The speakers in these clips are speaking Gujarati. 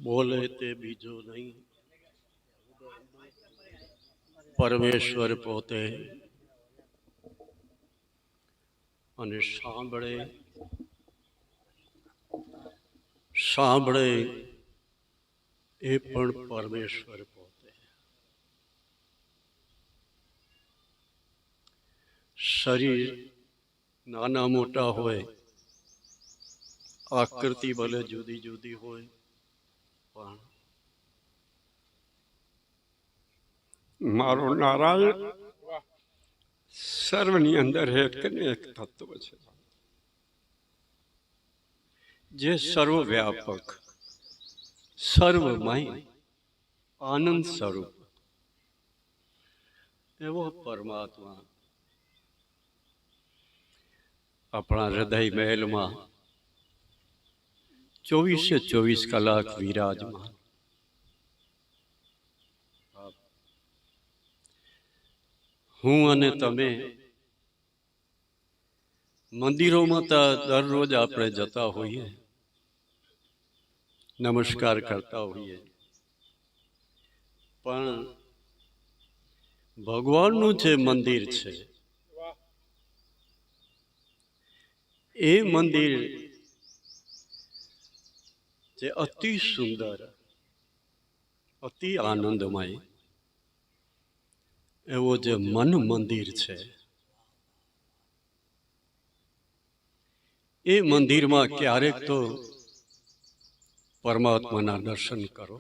બોલે તે બીજો નહીં, પરમેશ્વર પોતે. અને સાંભળે સાંભળે એ પણ પરમેશ્વર પોતે. શરીર નાના મોટા હોય, આકૃતિ ભલે જુદી જુદી હોય, પણ મારો નારાયણ સર્વની અંદર એક ને એક તત્વ છે, જે સર્વવ્યાપક, સર્વમય, આનંદ સ્વરૂપ એવો પરમાત્મા આપણા હૃદય મહેલમાં 24/24 કલાક વિરાજમાન. હું અને તમે મંદિરોમાં તો દરરોજ આપણે જતા હોઈએ, નમસ્કાર કરતા હોઈએ, પણ ભગવાનનું જે મંદિર છે એ મંદિર જે અતિ સુંદર, અતિ આનંદમય એવો જે મન મંદિર છે, એ મંદિરમાં ક્યારેક તો પરમાત્માના દર્શન કરો.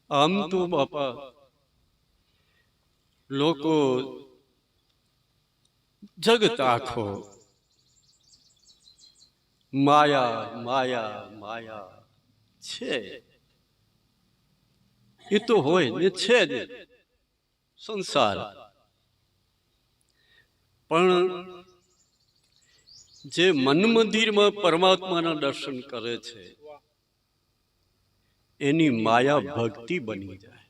આમ તો બાપા લોકો જગત આખો માયા માયા માયા છે, એ તો હોય ને, છે જ સંસાર. પણ જે મન મંદિરમાં પરમાત્માના દર્શન કરે છે એની માયા ભક્તિ બની જાય.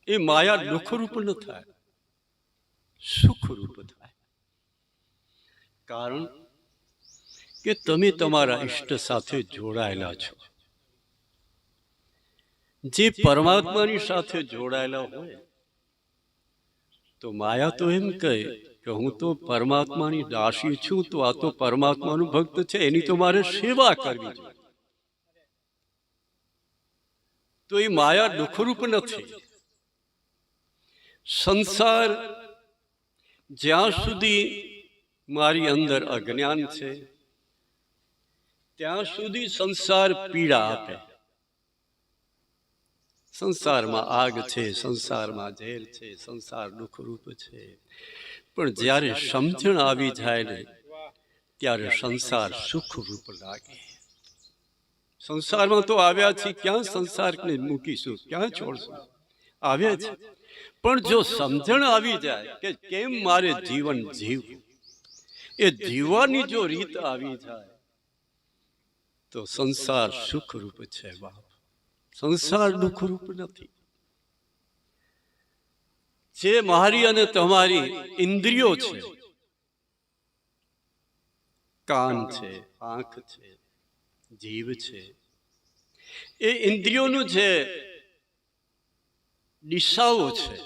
એ માયા દુઃખરૂપ ન થાય, સુખરૂપ થાય. કારણ કે તમે તમારા ઈષ્ટ સાથે જોડાયેલા છો. જે પરમાત્માની સાથે જોડાયેલા હોય તો માયા તો એમ કહે કે હું તો પરમાત્માની દાસી છું, તો આ તો પરમાત્માનું ભક્ત છે, એની તો મારે સેવા કરવી જોઈએ. તો એ માયા દુઃખરૂપ નથી. સંસાર જ્યાં સુધી મારી અંદર અજ્ઞાન છે ત્યાં સુધી સંસાર પીડા આપે. સંસારમાં આગ છે, સંસારમાં ઝેર છે, સંસાર દુઃખરૂપ છે. પણ જ્યારે સમજણ આવી જાય ને ત્યારે સંસાર સુખરૂપ લાગે. સંસારમાં તો આવ્યા છીએ, ક્યાં સંસારને મૂકીશું, ક્યાં છોડશું? આવ્યા છે, પણ જો સમજણ આવી જાય કે કેમ મારે જીવન જીવવું, એ જીવવાની જો રીત આવી જાય તો સંસાર સુખરૂપ છે બાપ, સંસાર દુઃખરૂપ નથી. જે મારી અને તમારી ઇન્દ્રિયો છે, કાન છે, આંખ છે, જીવ છે, એ ઇન્દ્રિયોનું જે દિશાઓ છે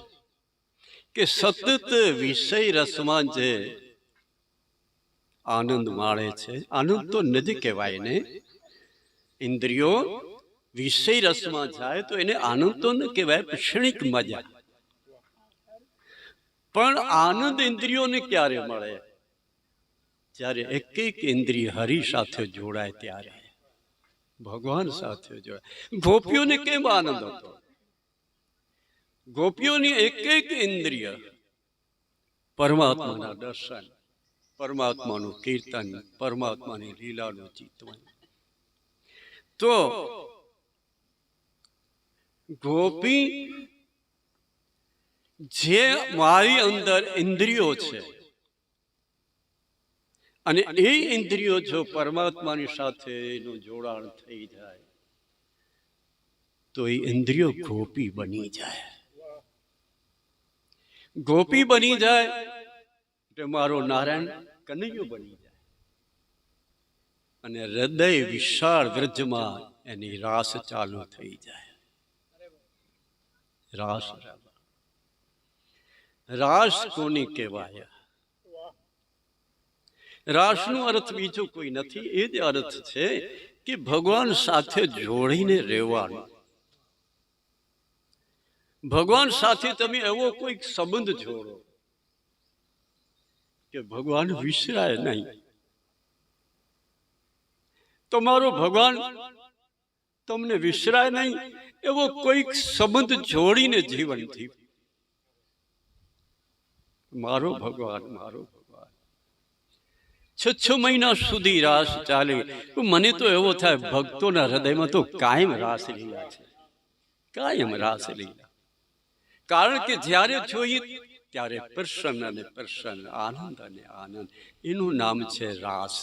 કે સતત વિષય રસમાં જે આનંદ માણે છે, આનંદ તો નથી કહેવાય ને. ઇન્દ્રિયો વિષય રસમાં જાય તો એને આનંદ તો ન કહેવાય, ક્ષણિક મજા. પણ આનંદ ઇન્દ્રિયોને ક્યારે મળે? જ્યારે એક એક ઇન્દ્રિય હરિ સાથે જોડાય ત્યારે, ભગવાન સાથે જોડાય. ગોપીઓને કેમ આનંદ હતો? ગોપીઓની એક એક ઇન્દ્રિય પરમાત્માના દર્શન, પરમાત્માનું કીર્તન, પરમાત્માની લીલાનું ચિંતન. તો ગોપી જે મારી અંદર ઇન્દ્રિયો છે અને એ ઇન્દ્રિયો જો પરમાત્માની સાથે એનું જોડાણ થઈ જાય તો એ ઇન્દ્રિયો ગોપી બની જાય. ગોપી બની જાય એટલે મારો નારાયણ કનૈયો બની જાય. અને હૃદય વિશાળ વ્રજમાં એની રાસ ચાલુ થઈ જાય. રાસ રાસ કોને કહેવાય? રાસનો અર્થ બીજો કોઈ નથી. એ જ અર્થ છે કે ભગવાન સાથે જોડીને રહેવાનું. ભગવાન સાથે તમે એવો કોઈક સંબંધ જોડો કે ભગવાન વિસરાય નહીં. તમારો ભગવાન તમને વિસરાય નહીં એવો કોઈક સંબંધ જોડીને જીવન જીવ. મારો ભગવાન, મારો ભગવાન. 6 મહિના સુધી રાસ ચાલે. મને તો એવો થાય ભક્તોના હૃદયમાં તો કાયમ રાસ લીલા છે, કાયમ રાસ લીલા. કારણ કે જ્યારે જોઈએ ત્યારે પ્રસન્ન અને પ્રસન્ન, આનંદ અને આનંદ. એનું નામ છે રાસ.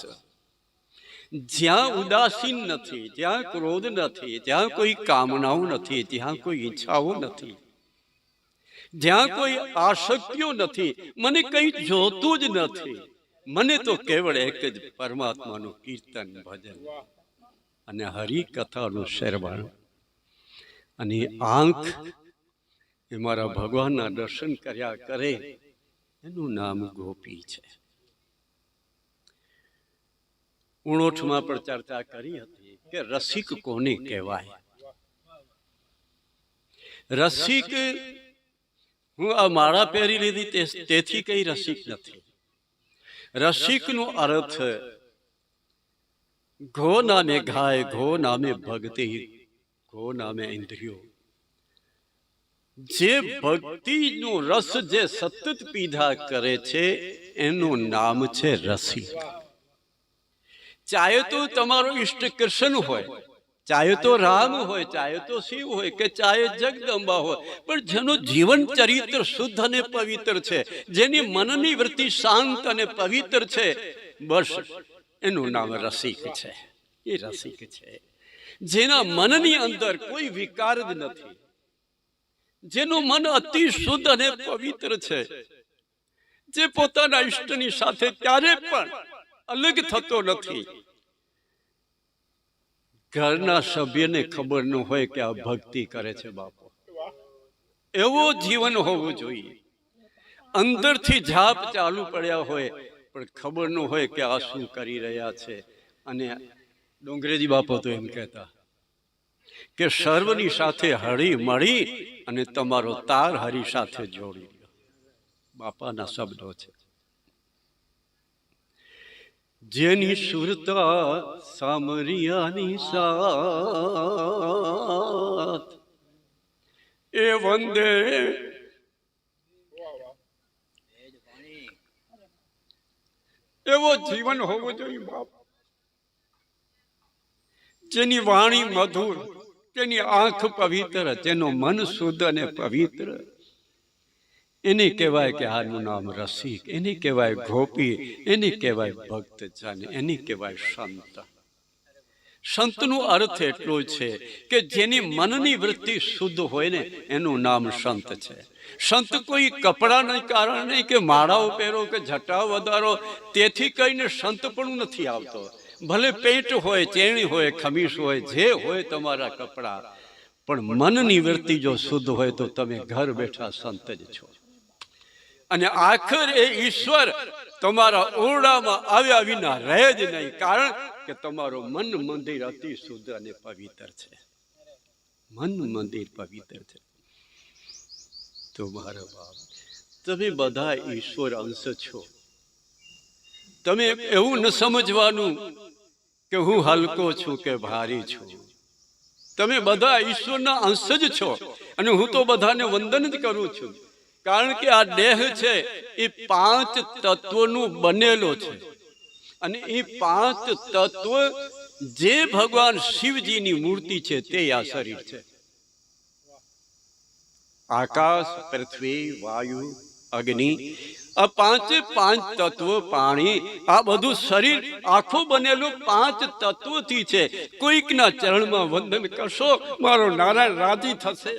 જ્યાં ઉદાસીન નથી, જ્યાં ક્રોધ નથી, જ્યાં કોઈ કામનાઓ નથી, જ્યાં કોઈ ઈચ્છાઓ નથી, જ્યાં કોઈ આસક્તિઓ નથી, મને કઈ જોતું જ નથી. મને તો કેવળ એક જ પરમાત્માનું કીર્તન, ભજન અને હરિકથાનું શ્રવણ. અને આંખ એ મારા ભગવાનના દર્શન કર્યા કરે. એનું નામ ગોપી છે. 59 પર ચર્ચા કરી હતી કે રસિક કોને કહેવાય. રસિક, હું આ માળા પહેરી લીધી તેથી કઈ રસિક નથી. રસિકનો અર્થ ઘો નામે ગાય, ઘો નામે ભક્તિ, ઘો નામે ઇન્દ્રિયો. જે ભક્તિનો રસ જે સતત પીધા કરે છે એનું નામ છે રસિક. ચાહે તો તમારો ઈષ્ટ કૃષ્ણ હોય, ચાહે તો રામ હોય, ચાહે તો શિવ હોય, કે ચાહે જગદંબા હોય, પણ જેનું જીવન ચરિત્ર શુદ્ધ અને પવિત્ર છે, જેની મનની વૃત્તિ શાંત અને પવિત્ર છે, બસ એનું નામ રસિક છે. એ રસિક છે જેના મનની અંદર કોઈ વિકાર જ નથી, જેનું મન અતિ શુદ્ધ અને પવિત્ર છે, જે પોતાના ઈષ્ટની સાથે ક્યારે પણ અલગ થતો નથી. ઘરના સભ્યને ખબર ન હોય કે આ ભક્તિ કરે છે બાપો. એવો જીવન હોવું જોઈએ. અંદરથી જાપ ચાલુ પડ્યા હોય પણ ખબર ન હોય કે આ શું કરી રહ્યા છે. અને ડોંગરેજી બાપો તો એમ કહેતા કે સર્વની સાથે હળી મળી અને તમારો તાર હરી સાથે જોડી લો. બાપાના શબ્દો છે. જેની સુરતા સામરિયાની સાથ, એ વંદે એવો જીવન હોવું જોઈએ બાપ. જેની વાણી મધુર, જેની આંખ પવિત્ર, જેનું મન શુદ્ધ અને પવિત્ર, એને કહેવાય કે આનું નામ રસિક, એને કહેવાય ગોપી, એને કહેવાય ભક્તજન, એને કહેવાય સંત. સંતનો અર્થ એટલો છે કે જેની મનની વૃત્તિ શુદ્ધ હોય ને એનું નામ સંત છે. સંત કોઈ કપડાના કારણે નહીં કે માળાઓ પહેરો કે જટાઓ વધારો તેથી કહીને સંત પણ નથી આવતો. ભલે પેન્ટ હોય, ચેણી હોય, ખમીસ હોય, જે હોય તમારા કપડા, પણ મનની વૃત્તિ જો શુદ્ધ હોય તો તમે ઘર બેઠા સંત જ છો. અને આખર એ ઈશ્વર તમારા ઓરડામાં આવ્યા વિના રહે જ નહીં, કારણ કે તમારો મન મંદિર અતિ શુદ્ધ અને પવિત્ર છે. મન મંદિર પવિત્ર છે. તો મારા બાપ, તમે બધા ઈશ્વર અંશ છો. તમે એવું ન સમજવાનું કે હું હલકો છું કે ભારી છું. તમે બધા ઈશ્વરના અંશ જ છો. અને હું તો બધાને વંદન જ કરું છું, કારણ કે આ દેહ છે એ 5 તત્વોનું બનેલો છે. અને એ 5 તત્વ જે ભગવાન શિવજીની મૂર્તિ છે તે આ શરીર છે. આકાશ, પૃથ્વી, વાયુ, અગ્નિ, આ 5 તત્વો, પાણી, આ બધું શરીર આખું બનેલું 5 તત્વોથી છે. કોઈકના ચરણમાં વંદન કરશો, મારો નારાયણ રાજી થશે,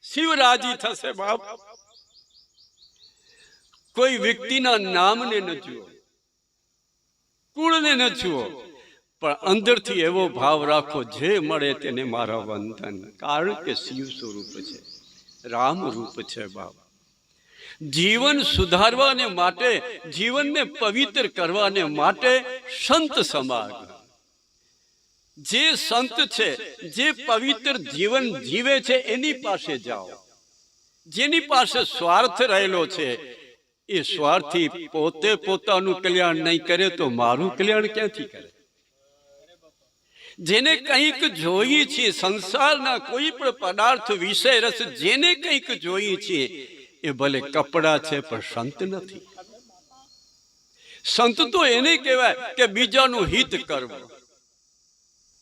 શિવ રાજી થશે બાપ. કોઈ વ્યક્તિના નામને ન જુઓ, કુળને ન જુઓ, પણ અંદરથી એવો ભાવ રાખો, જે મળે તેને મારા વંદન, કારણ કે શિવ સ્વરૂપ છે, રામ રૂપ છે બાપ. જીવન સુધારવાને માટે, જીવનને પવિત્ર કરવાને માટે સંત સમાગમ. જે સંત છે, જે પવિત્ર જીવન જીવે છે, એની પાસે જાઓ. જેની પાસે સ્વાર્થ રહેલો છે, એ સ્વાર્થી પોતે પોતાનું કલ્યાણ નહીં કરે તો મારું કલ્યાણ ક્યાંથી કરે? જેને કંઈક જોઈએ છે, સંસારના કોઈ પણ પદાર્થ વિષય રસ જેને કંઈક જોઈએ છે, એ ભલે કપડા છે પણ સંત નથી. સંત તો એને કહેવાય કે બીજાનું હિત કરવું,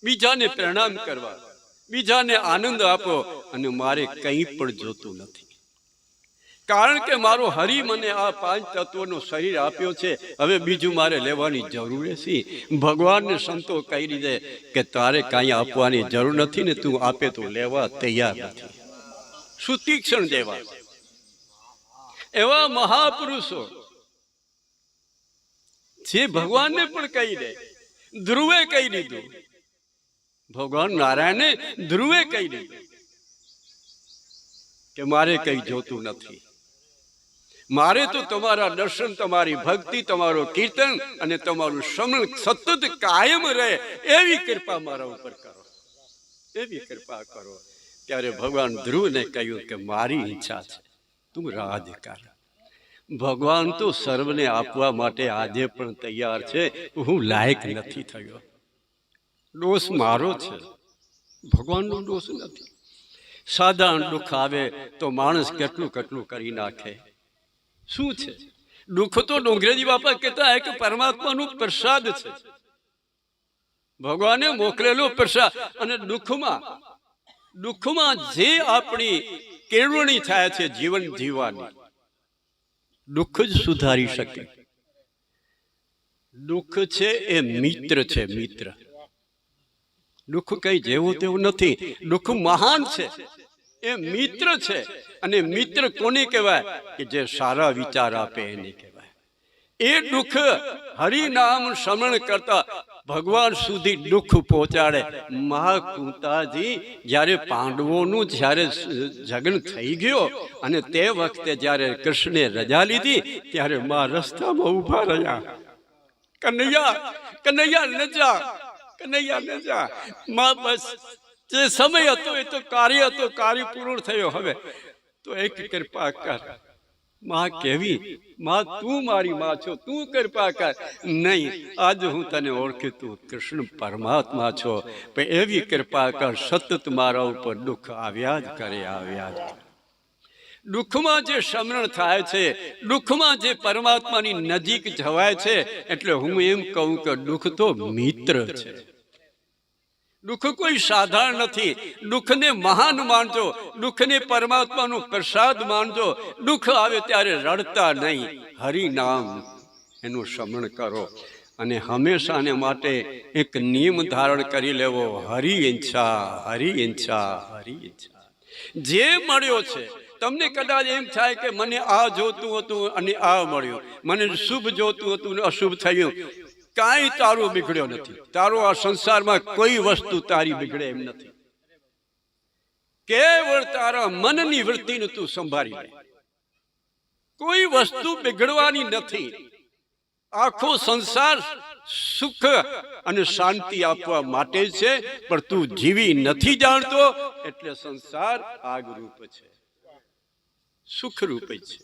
બીજાને પ્રણામ કરવા, બીજાને આનંદ આપો, અને મારે કંઈ પણ જોતું નથી. કારણ કે મારો હરિ મને આ 5 તત્વોનું શરીર આપ્યો છે, હવે બીજું મારે લેવાની જરૂર નથી. ભગવાનને સંતો કહી દે કે તારે કાંઈ આપવાની જરૂર નથી ને, તું આપે તો લેવા તૈયાર નથી. શું તીક્ષ્ણ દેવા! એવા મહાપુરુષો જે ભગવાનને પણ કહી દે. ધ્રુવે કહી દીધું, ભગવાન નારાયણે ધ્રુવે કહી દીધું કે મારે કઈ જોતું નથી, મારે તો તમારા દર્શન, તમારી ભક્તિ, તમારો કીર્તન અને તમારું સ્મરણ સતત કાયમ રહે, એવી કૃપા મારા ઉપર કરો, એવી કૃપા કરો. ત્યારે ભગવાન ધ્રુવને કહ્યું કે મારી ઈચ્છા છે, તું રાજ કર. ભગવાન તો સર્વને આપવા માટે આજે પણ તૈયાર છે, હું લાયક નથી થયો. દોષ મારો છે, ભગવાનનો દોષ નથી. સાધારણ દુઃખ આવે તો માણસ કેટલું કેટલું કરી નાખે. શું છે દુઃખ? તો ડોંગરેજી બાપા કહેતા હે કે પરમાત્માનું પ્રસાદ છે, ભગવાને મોકલેલો પ્રસાદ. અને દુઃખમાં જે આપણી કેળવણી થાય છે જીવન જીવવાની, દુઃખ જ સુધારી શકે. દુઃખ છે એ મિત્ર છે, મિત્ર. દુઃખ કઈ જેવું તેવું નથી, દુઃખ મહાન છે, એ મિત્ર છે. અને મિત્ર કોને કહેવાય? કે જે સારા વિચાર આપે એને કહેવાય. એ દુઃખ હરિનામ સ્મરણ કરતા ભગવાન સુધી દુઃખ પહોંચાડે. મહાકુંતાજી જ્યારે પાંડવોનું જ્યારે જગન થઈ ગયો અને તે વખતે જ્યારે કૃષ્ણે રજા લીધી, ત્યારે મા રસ્તામાં ઉભા રહ્યા. કનૈયા, કનૈયા ન જા, કનૈયા ન જા. મા બસ જે સમય હતો એ તો કાર્ય હતો, કાર્ય પૂર્ણ થયો, હવે તો એક કૃપા કર. માં કેવી? માં તું મારી માં છો, તું કૃપા કર. નહીં, આજ હું તને ઓળખી, તું કૃષ્ણ પરમાત્મા છો, પણ એવી કૃપા કર. સતત મારા ઉપર દુઃખ આવ્યા જ કરે, આવ્યા જ કરે. દુઃખમાં જે સ્મરણ થાય છે, દુઃખમાં જે પરમાત્માની નજીક જવાય છે, એટલે હું એમ કહું કે દુઃખ તો મિત્ર છે. દુઃખ કોઈ સાધારણ નથી. દુઃખને મહાન માનજો, દુઃખને પરમાત્માનો પ્રસાદ માનજો. દુઃખ આવે ત્યારે રડતા નહીં, હરિનામ એનું સ્મરણ કરો. અને હંમેશાને માટે એક નિયમ ધારણ કરી લેવો, હરિ ઈચ્છા, હરિ ઈચ્છા, હરિ ઈચ્છા. જે મળ્યો છે, તમને કદાચ એમ થાય કે મને આ જોતું હતું અને આ મળ્યું, મને શુભ જોતું હતું ને અશુભ થયું. કાંઈ તારું બિગડ્યો નથી. તારો આ સંસારમાં કોઈ વસ્તુ તારી બિગડે એમ નથી. કેવળ તારા મનની વૃત્તિને તું સંભાળી લે. કોઈ વસ્તુ બિગડવાની નથી. આખો સંસાર સુખ અને શાંતિ આપવા માટે છે, પણ તું જીવી નથી જાણતો, એટલે સંસાર આગરૂપ છે, સુખરૂપ છે.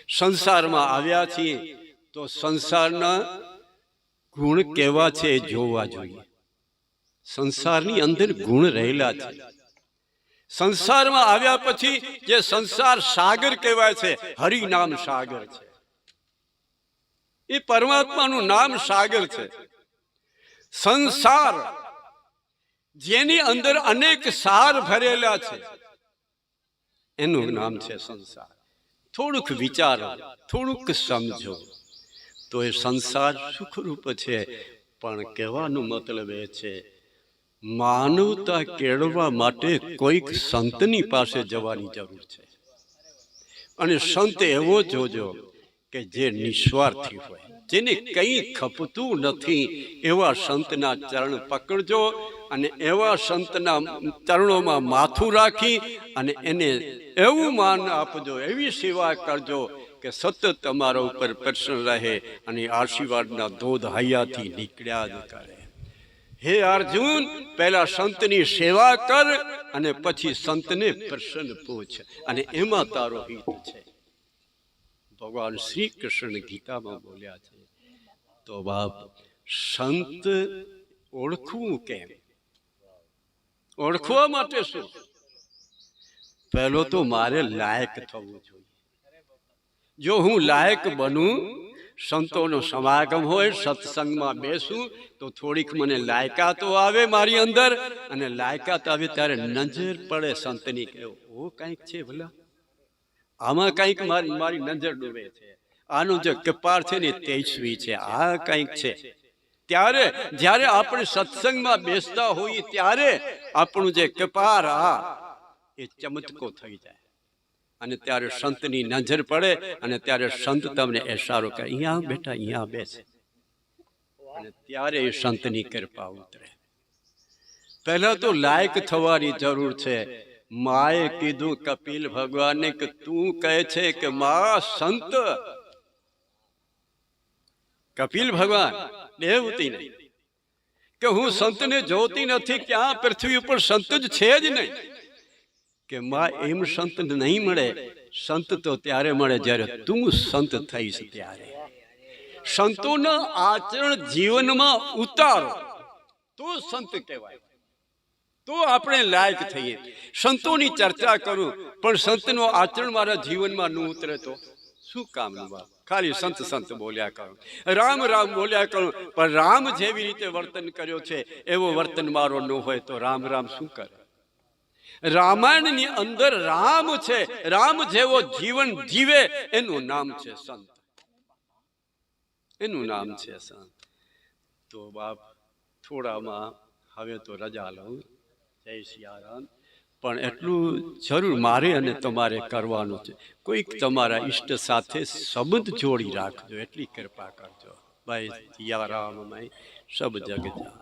સંસારમાં આવ્યા છીએ તો સંસારના ગુણ કેવા છે એ જોવા જોઈએ. સંસારની અંદર ગુણ રહેલા છે. સંસારમાં આવ્યા પછી જે સંસાર સાગર કહેવાય છે, હરિનામ સાગર છે. એ પરમાત્માનું નામ સાગર છે. સંસાર જેની અંદર અનેક સાર ભરેલા છે, એનું નામ છે સંસાર. થોડુંક વિચારો, થોડુંક સમજો તો એ સંસાર સુખરૂપ છે. પણ કહેવાનો મતલબ એ છે, માનવતા કેળવવા માટે કોઈક સંતની પાસે જવાની જરૂર છે. અને સંત એવો જોજો કે જે નિસ્વાર્થી હોય, જેને કંઈ ખપતું નથી, એવા સંતના ચરણ પકડજો અને એવા સંતના ચરણોમાં માથું રાખી અને એને એવું માન આપજો, એવી સેવા કરજો કે સતત તમારા ઉપર પ્રસન્ન રહે અને આશીર્વાદના ધોધ હૈયાથી નીકળ્યા જ કરે. હે અર્જુન, પહેલા સંતની સેવા કર અને પછી સંતને પ્રસન્ન પૂછ, અને એમાં તારો હિત છે. ભગવાન શ્રી કૃષ્ણ ગીતામાં બોલ્યા છે. તો બાપ, સંત ઓળખવું કેમ? ઓળખવા માટે શું? પહેલો તો મારે લાયક થવું જોઈએ. જો હું લાયક બનું, સંતોનો સમાગમ હોય, સત્સંગમાં બેસું, તો થોડીક મને લાયકાતો આવે મારી અંદર, અને લાયકાત આવે ત્યારે નજર પડે સંતની કે ઓ કંઈક છે ભલા, આમાં કંઈક મારી નજર ડૂબે છે, આનું જે કપાળ છે ને તેજસ્વી છે, આ કંઈક છે. ત્યારે જ્યારે આપણે સત્સંગમાં બેસતા હોઈએ ત્યારે આપણું જે કપાળ એ ચમત્કો થઈ જાય, અને ત્યારે સંતની નજર પડે, અને ત્યારે સંત તમને ઇશારો કરે, અહીંયા બેટા, અહીંયા બેસે, અને ત્યારે એ સંતની કૃપા ઉતરે. પહેલા તો લાયક થવાની જરૂર છે. માએ કીધું કપિલ ભગવાનને કે તું કહે છે કે મા સંત, કપિલ ભગવાન દેવતીને કે હું સંતને જોતી નથી, ક્યાં પૃથ્વી ઉપર સંત જ છે જ નહીં. કે માં એમ સંત નહીં મળે, સંત તો ત્યારે મળે જ્યારે તું સંત થઈશ ત્યારે. સંતોના આચરણ જીવનમાં ઉતારો તો સંત કહેવાય, તો આપણે લાયક થઈએ. સંતોની ચર્ચા કરું પણ સંતનો આચરણ મારા જીવનમાં ન ઉતરે તો શું કામનું બાપ? ખાલી સંત સંત બોલ્યા કરું, રામ રામ બોલ્યા કરું, પણ રામ જેવી રીતે વર્તન કર્યો છે એવો વર્તન મારો ન હોય તો રામ રામ શું કરે? રામાયણની અંદર રામ છે, રામ જેવો જીવન જીવે એનું નામ છે સંત, એનું નામ છે સંત. તો બાપ, થોડામાં હવે તો રજા લઉં. જય સિયારામ. પણ એટલું જરૂર મારે અને તમારે કરવાનું છે, કોઈક તમારા ઈષ્ટ સાથે સંબંધ જોડી રાખજો, એટલી કૃપા કરજો. ભાઈ સિયારામ, સબ જગ જાય.